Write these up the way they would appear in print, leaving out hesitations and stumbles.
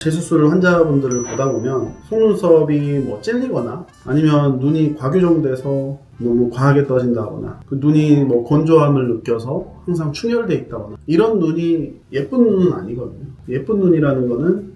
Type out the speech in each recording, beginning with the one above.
재수술 환자분들을 보다 보면 속눈썹이 뭐 찔리거나 아니면 눈이 과교정돼서 너무 과하게 떠진다거나 그 눈이 뭐 건조함을 느껴서 항상 충혈돼 있다거나 이런 눈이 예쁜 눈은 아니거든요. 예쁜 눈이라는 거는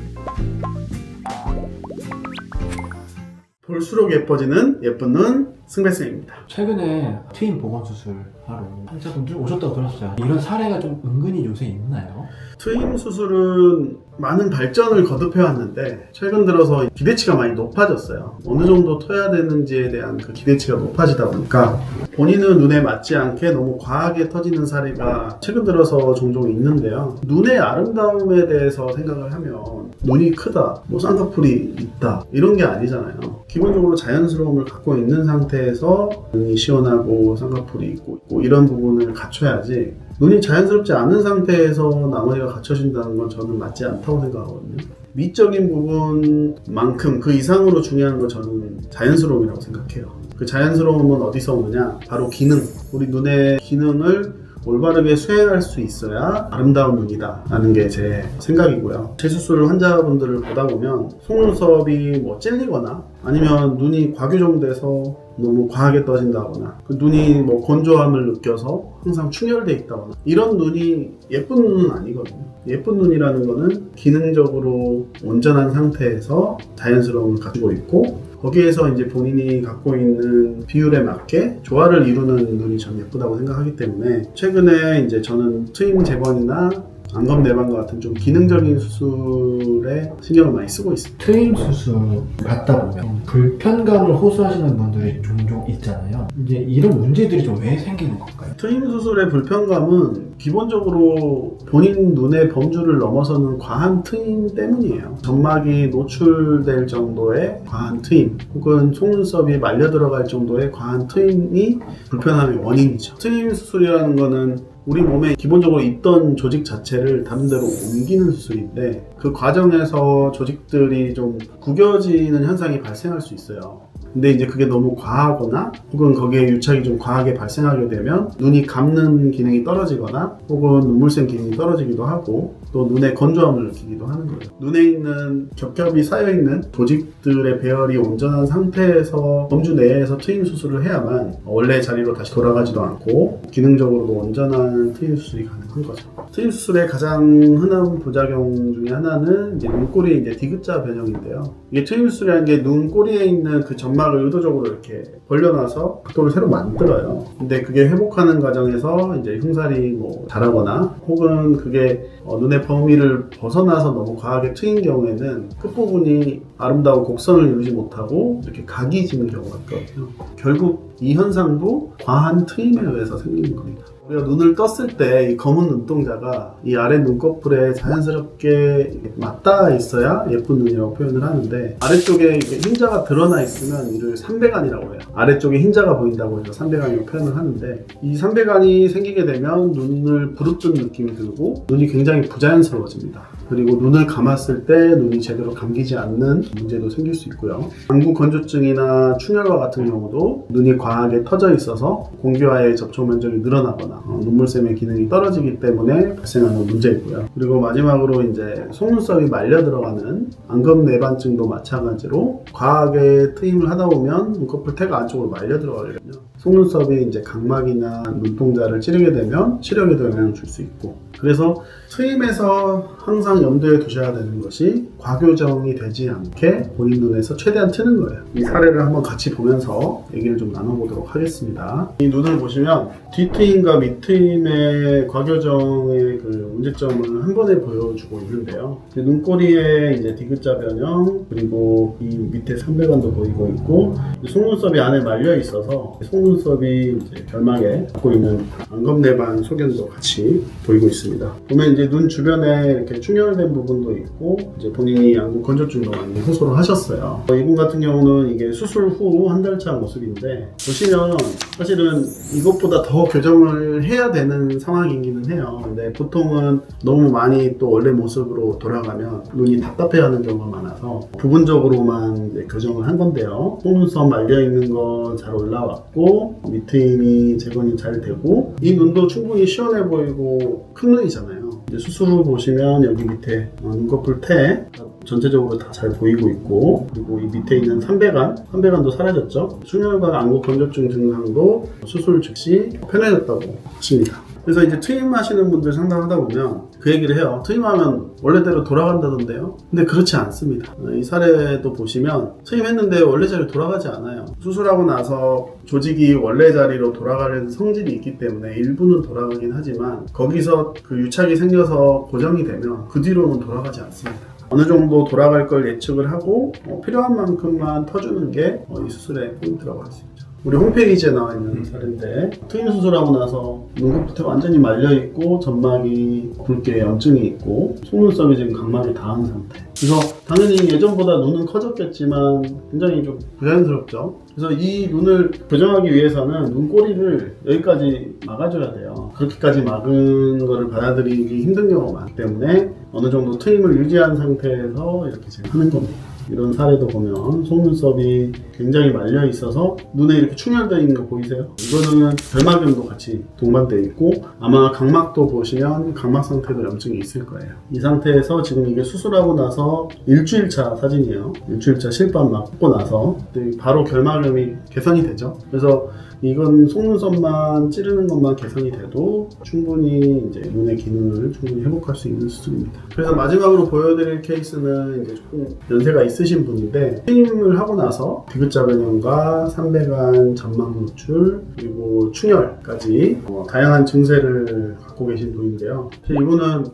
볼수록 예뻐지는 예쁜 눈 승배쌤입니다. 최근에 트임 보건 수술 하러 환자분들 오셨다고 들었어요. 이런 사례가 좀 은근히 요새 있나요? 트임 수술은 많은 발전을 거듭해 왔는데 최근 들어서 기대치가 많이 높아졌어요. 어느 정도 터야 되는지에 대한 그 기대치가 높아지다 보니까 본인은 눈에 맞지 않게 너무 과하게 터지는 사례가 최근 들어서 종종 있는데요. 눈의 아름다움에 대해서 생각을 하면 눈이 크다, 뭐 쌍꺼풀이 있다 이런 게 아니잖아요. 기본적으로 자연스러움을 갖고 있는 상태에서 눈이 시원하고 쌍꺼풀이 있고 이런 부분을 갖춰야지 눈이 자연스럽지 않은 상태에서 나머지가 갖춰진다는 건 저는 맞지 않다고 생각하거든요. 미적인 부분만큼 그 이상으로 중요한 건 저는 자연스러움이라고 생각해요. 그 자연스러움은 어디서 오느냐? 바로 기능. 우리 눈의 기능을 올바르게 수행할 수 있어야 아름다운 눈이다 라는 게 제 생각이고요. 재수술 환자분들을 보다 보면 속눈썹이 뭐 찔리거나 아니면 눈이 과교정돼서 너무 과하게 떠진다거나 그 눈이 뭐 건조함을 느껴서 항상 충혈돼 있다거나 이런 눈이 예쁜 눈은 아니거든요. 예쁜 눈이라는 거는 기능적으로 온전한 상태에서 자연스러움을 가지고 있고 거기에서 이제 본인이 갖고 있는 비율에 맞게 조화를 이루는 눈이 전 예쁘다고 생각하기 때문에 최근에 이제 저는 트임 재건이나 안검 내방과 같은 좀 기능적인 수술에 신경을 많이 쓰고 있습니다. 트임 수술 받다 보면 불편감을 호소하시는 분들이 종종 있잖아요. 이제 이런 문제들이 좀 왜 생기는 건가요? 트임 수술의 불편감은 기본적으로 본인 눈의 범주를 넘어서는 과한 트임 때문이에요. 점막이 노출될 정도의 과한 트임 혹은 속눈썹이 말려 들어갈 정도의 과한 트임이 불편함의 원인이죠. 트임 수술이라는 거는 우리 몸에 기본적으로 있던 조직 자체를 다른 데로 옮기는 수술인데 그 과정에서 조직들이 좀 구겨지는 현상이 발생할 수 있어요. 근데 이제 그게 너무 과하거나 혹은 거기에 유착이 좀 과하게 발생하게 되면 눈이 감는 기능이 떨어지거나 혹은 눈물샘 기능이 떨어지기도 하고 또 눈에 건조함을 느끼기도 하는 거예요. 눈에 있는 겹겹이 쌓여있는 조직들의 배열이 온전한 상태에서 범주 내에서 트임 수술을 해야만 원래 자리로 다시 돌아가지도 않고 기능적으로도 온전한 트임 수술이 가능한 거죠. 트임 수술의 가장 흔한 부작용 중에 하나는 이제 눈꼬리의 이제 디귿자 변형인데요. 이게 트임 수술이라는 게 눈꼬리에 있는 그 점막을 의도적으로 이렇게 벌려놔서 각도를 새로 만들어요. 근데 그게 회복하는 과정에서 이제 흉살이 뭐 자라거나 혹은 그게 눈의 범위를 벗어나서 너무 과하게 트인 경우에는 끝부분이 아름다운 곡선을 이루지 못하고 이렇게 각이 지는 경우가 있거든요. 결국 이 현상도 과한 트임에 의해서 생기는 겁니다. 우리가 눈을 떴을 때 이 검은 눈동자가 이 아래 눈꺼풀에 자연스럽게 맞닿아 있어야 예쁜 눈이라고 표현을 하는데 아래쪽에 흰자가 드러나 있으면 이를 삼배간이라고 해요. 아래쪽에 흰자가 보인다고 해서 삼배간이라고 표현을 하는데 이 삼배간이 생기게 되면 눈을 부릅뜬 느낌이 들고 눈이 굉장히 부자연스러워집니다. 그리고 눈을 감았을 때 눈이 제대로 감기지 않는 문제도 생길 수 있고요. 안구 건조증이나 충혈과 같은 경우도 눈이 과하게 터져 있어서 공기와의 접촉 면적이 늘어나거나 눈물샘의 기능이 떨어지기 때문에 발생하는 문제이고요. 그리고 마지막으로 이제 속눈썹이 말려 들어가는 안검 내반증도 마찬가지로 과하게 트임을 하다 보면 눈꺼풀 태가 안쪽으로 말려 들어가거든요. 속눈썹이 이제 각막이나 눈동자를 찌르게 되면 시력에도 영향을 줄 수 있고 그래서 트임에서 항상 염두에 두셔야 되는 것이 과교정이 되지 않게 본인 눈에서 최대한 트는 거예요. 이 사례를 한번 같이 보면서 얘기를 좀 나눠보도록 하겠습니다. 이 눈을 보시면 뒷트임과 밑트임의 과교정의 그 문제점을 한 번에 보여주고 있는데요. 눈꼬리에 이제 디귿자 변형 그리고 이 밑에 삼배간도 보이고 있고 속눈썹이 안에 말려 있어서 속눈썹이 이제 결막에 갖고 있는 안검내반 소견도 같이 보이고 있습니다. 보면 이제 눈 주변에 이렇게 충혈된 부분도 있고 이제 본인이 안구 건조증도 많이 호소를 하셨어요. 이분 같은 경우는 이게 수술 후 한 달 차 모습인데 보시면 사실은 이것보다 더 교정을 해야 되는 상황이기는 해요. 근데 보통은 너무 많이 또 원래 모습으로 돌아가면 눈이 답답해하는 경우가 많아서 부분적으로만 이제 교정을 한 건데요. 속눈썹 말려 있는 거 잘 올라왔고 밑트임이 재건이 잘 되고 이 눈도 충분히 시원해 보이고 큰 눈이잖아요. 이제 수술 후 보시면 여기 밑에 눈꺼풀 태 전체적으로 다 잘 보이고 있고, 그리고 이 밑에 있는 삼배간도 사라졌죠. 충혈과 안구 건조증 증상도 수술 즉시 편해졌다고 하십니다. 그래서 이제 트임하시는 분들 상담하다 보면 그 얘기를 해요. 트임하면 원래대로 돌아간다던데요. 근데 그렇지 않습니다. 이 사례도 보시면 트임했는데 원래 자리로 돌아가지 않아요. 수술하고 나서 조직이 원래 자리로 돌아가는 성질이 있기 때문에 일부는 돌아가긴 하지만 거기서 그 유착이 생겨서 고정이 되면 그 뒤로는 돌아가지 않습니다. 어느 정도 돌아갈 걸 예측을 하고 필요한 만큼만 터주는 게 이 수술의 포인트라고 할 수 있죠. 우리 홈페이지에 나와 있는 사례인데, 트임 수술하고 나서 눈곱부터 완전히 말려있고 점막이 붉게 염증이 있고 속눈썹이 지금 각막이 닿은 상태. 그래서 당연히 예전보다 눈은 커졌겠지만 굉장히 좀 부자연스럽죠. 그래서 이 눈을 교정하기 위해서는 눈꼬리를 여기까지 막아줘야 돼요. 그렇게까지 막은 거를 받아들이기 힘든 경우가 많기 때문에 어느 정도 트임을 유지한 상태에서 이렇게 지금 하는 겁니다. 이런 사례도 보면 속눈썹이 굉장히 말려 있어서 눈에 이렇게 충혈되어 있는 거 보이세요? 이거는 결막염도 같이 동반되어 있고, 아마 각막도 보시면 각막 상태도 염증이 있을 거예요. 이 상태에서 지금 이게 수술하고 나서 일주일차 사진이에요. 일주일차 실밥 막 뽑고 나서 바로 결막염이 개선이 되죠. 그래서 이건 속눈썹만 찌르는 것만 개선이 돼도 충분히 이제 눈의 기능을 충분히 회복할 수 있는 수술입니다. 그래서 마지막으로 보여드릴 케이스는 이제 조금 연세가 있으신 분인데, 트임을 하고 나서 디귿자 변형과 삼배간 점막 노출 그리고 충혈까지 다양한 증세를 갖고 계신 분인데요. 이분은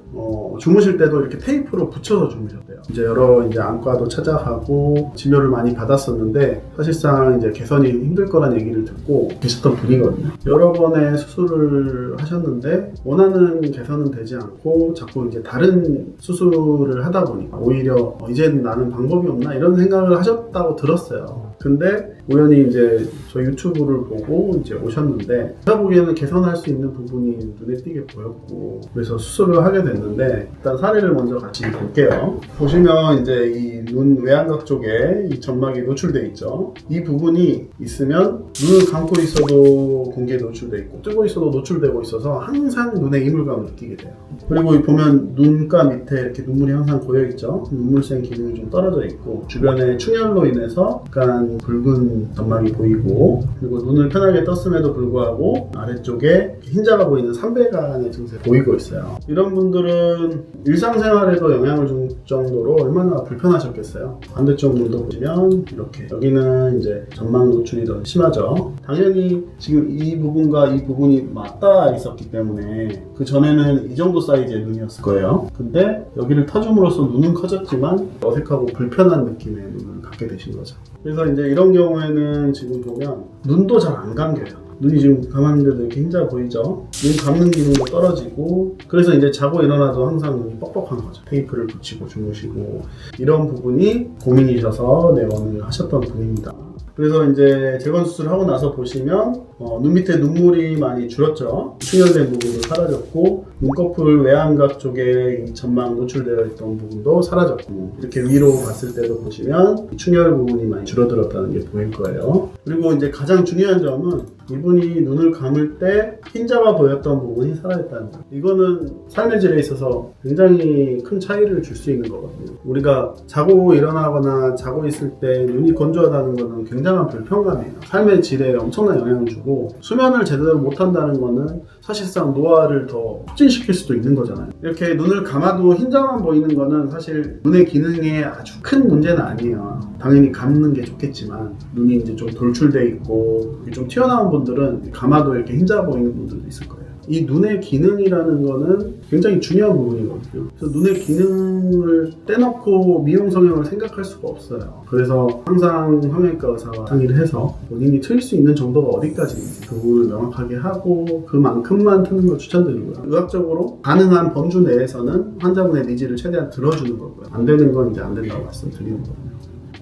주무실 때도 이렇게 테이프로 붙여서 주무셨대요. 이제 여러 안과도 찾아가고 진료를 많이 받았었는데 사실상 이제 개선이 힘들 거란 얘기를 듣고 계셨던 분이거든요. 여러 번의 수술을 하셨는데 원하는 개선은 되지 않고 자꾸 이제 다른 수술을 하다 보니까 오히려 이제는 나는 방법이 없나 이런 생각을 하셨다고 들었어요. 근데 우연히 이제 저 유튜브를 보고 이제 오셨는데, 제가 보기에는 개선할 수 있는 부분이 눈에 띄게 보였고, 그래서 수술을 하게 됐는데, 일단 사례를 먼저 같이 볼게요. 보시면 이제 이 눈 외양각 쪽에 이 점막이 노출되어 있죠. 이 부분이 있으면 눈을 감고 있어도 공기에 노출되어 있고 뜨고 있어도 노출되고 있어서 항상 눈에 이물감을 느끼게 돼요. 그리고 보면 눈가 밑에 이렇게 눈물이 항상 고여 있죠. 눈물샘 기능이 좀 떨어져 있고 주변에 충혈로 인해서 약간 붉은 점막이 보이고, 그리고 눈을 편하게 떴음에도 불구하고 아래쪽에 흰자가 보이는 삼배간의 증세가 보이고 있어요. 이런 분들은 일상생활에도 영향을 줄 정도로 얼마나 불편하셨겠어요. 반대쪽 눈도 보시면 이렇게 여기는 이제 점막 노출이 더 심하죠. 당연히 지금 이 부분과 이 부분이 맞닿아 있었기 때문에 그 전에는 이 정도 사이즈의 눈이었을 거예요. 근데 여기를 터줌으로써 눈은 커졌지만 어색하고 불편한 느낌의 눈을 갖게 되신 거죠. 그래서 이제 이런 경우에는 지금 보면 눈도 잘 안 감겨요. 눈이 지금 가만히 있는데도 이렇게 흰자 보이죠? 눈 감는 기능도 떨어지고, 그래서 이제 자고 일어나도 항상 눈이 뻑뻑한 거죠. 테이프를 붙이고 주무시고, 이런 부분이 고민이셔서 내원을 하셨던 분입니다. 그래서 이제 재건 수술을 하고 나서 보시면 눈 밑에 눈물이 많이 줄었죠. 충혈된 부분도 사라졌고, 눈꺼풀 외양각 쪽에 이 점막 노출되어 있던 부분도 사라졌고, 이렇게 위로 봤을 때도 보시면 충혈 부분이 많이 줄어들었다는 게 보일 거예요. 그리고 이제 가장 중요한 점은 이분이 눈을 감을 때 흰자가 보였던 부분이 살아있다는 거. 이거는 삶의 질에 있어서 굉장히 큰 차이를 줄 수 있는 거거든요. 우리가 자고 일어나거나 자고 있을 때 눈이 건조하다는 거는 굉장한 불편감이에요. 삶의 질에 엄청난 영향을 주고, 수면을 제대로 못한다는 거는 사실상 노화를 더 촉진시킬 수도 있는 거잖아요. 이렇게 눈을 감아도 흰자만 보이는 거는 사실 눈의 기능에 아주 큰 문제는 아니에요. 당연히 감는 게 좋겠지만 눈이 이제 좀 돌출돼 있고 좀 튀어나온 분들은 감아도 이렇게 흰자 보이는 분들도 있을 거예요. 이 눈의 기능이라는 거는 굉장히 중요한 부분이거든요. 그래서 눈의 기능을 떼놓고 미용 성형을 생각할 수가 없어요. 그래서 항상 성형외과 의사와 상의를 해서 본인이 틀 수 있는 정도가 어디까지인지 그 부분을 명확하게 하고 그만큼만 트는 걸 추천드리고요. 의학적으로 가능한 범주 내에서는 환자분의 니즈를 최대한 들어주는 거고요. 안 되는 건 이제 안 된다고 말씀드리는 거고요.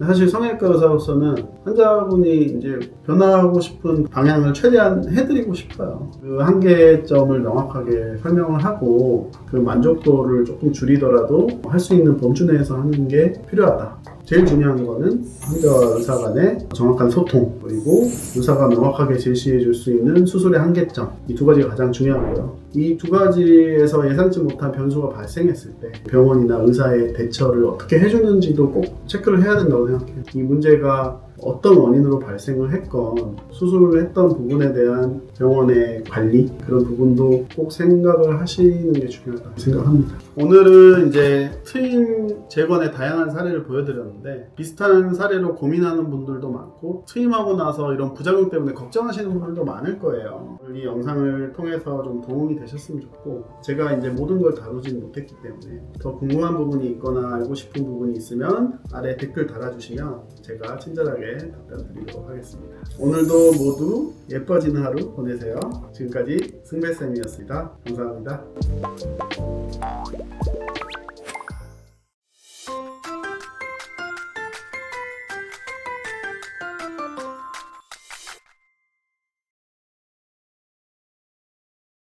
사실 성형외과 의사로서는 환자분이 이제 변화하고 싶은 방향을 최대한 해드리고 싶어요. 그 한계점을 명확하게 설명을 하고 그 만족도를 조금 줄이더라도 할 수 있는 범주 내에서 하는 게 필요하다. 제일 중요한 거는 환자와 의사 간의 정확한 소통, 그리고 의사가 명확하게 제시해 줄 수 있는 수술의 한계점, 이 두 가지가 가장 중요하고요. 이 두 가지에서 예상치 못한 변수가 발생했을 때 병원이나 의사의 대처를 어떻게 해주는지도 꼭 체크를 해야 된다고 생각해요. 이 문제가 어떤 원인으로 발생을 했건 수술을 했던 부분에 대한 병원의 관리 그런 부분도 꼭 생각을 하시는 게 중요하다고 생각합니다. 오늘은 이제 트임 재건의 다양한 사례를 보여드렸는데 비슷한 사례로 고민하는 분들도 많고 트임하고 나서 이런 부작용 때문에 걱정하시는 분들도 많을 거예요. 이 영상을 통해서 좀 도움이 되셨으면 좋고 제가 이제 모든 걸 다루진 못했기 때문에 더 궁금한 부분이 있거나 알고 싶은 부분이 있으면 아래 댓글 달아주시면 제가 친절하게 답변 드리도록 하겠습니다. 오늘도 모두 예뻐지는 하루 보내세요. 지금까지 승배쌤이었습니다. 감사합니다.